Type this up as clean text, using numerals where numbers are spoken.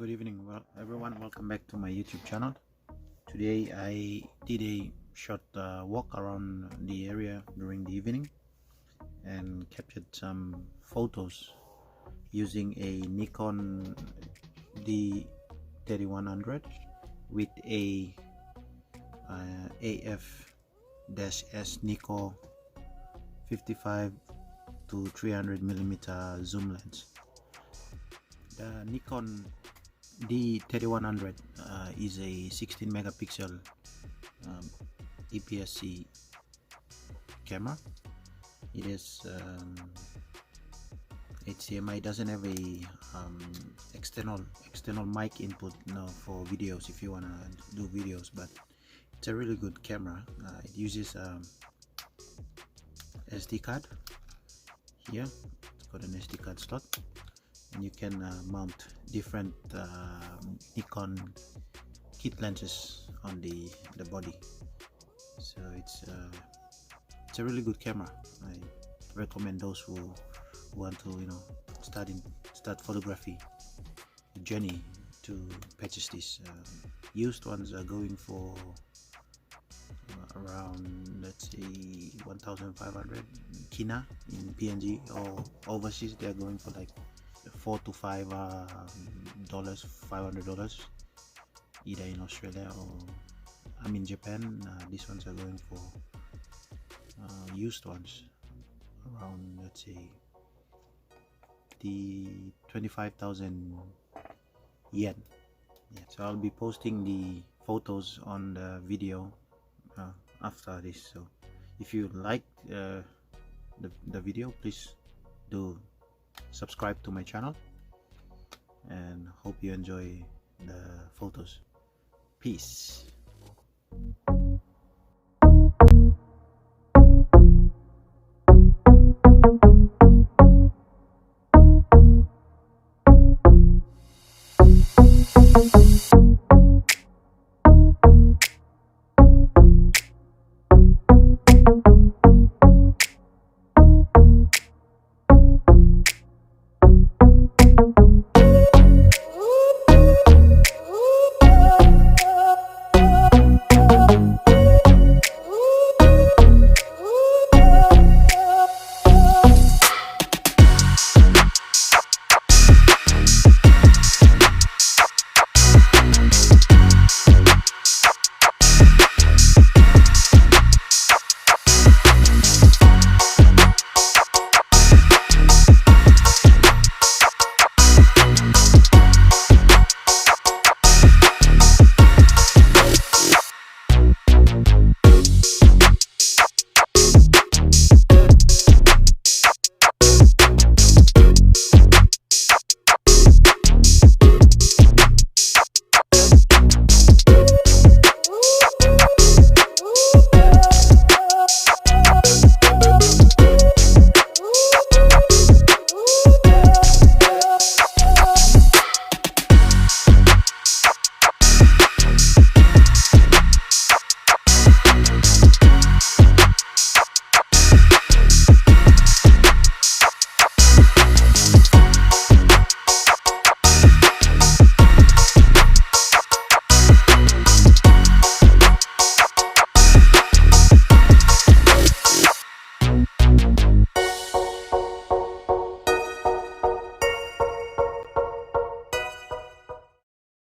Good evening, everyone. Welcome back to my YouTube channel. Today I did a short walk around the area during the evening and captured some photos using a Nikon D3100 with a AF Nikon 55 to 300 millimeter zoom lens. The Nikon D3100 is a 16 megapixel APSC camera. It is HDMI. Doesn't have a external mic input for videos if you wanna do videos, but it's a really good camera. It uses SD card. Here it's got an SD card slot, and you can mount different Nikon kit lenses on the body. So it's a really good camera. I recommend those who want to start photography journey to purchase this. Used ones are going for around, let's say, 1,500 Kina in PNG, or overseas they are going for like $4 to $500, either in Australia or I'm in Japan. These ones are going for used ones around, let's say, the 25,000 yen. Yeah, so I'll be posting the photos on the video after this. So if you like the video, please do subscribe to my channel, and hope you enjoy the photos. Peace.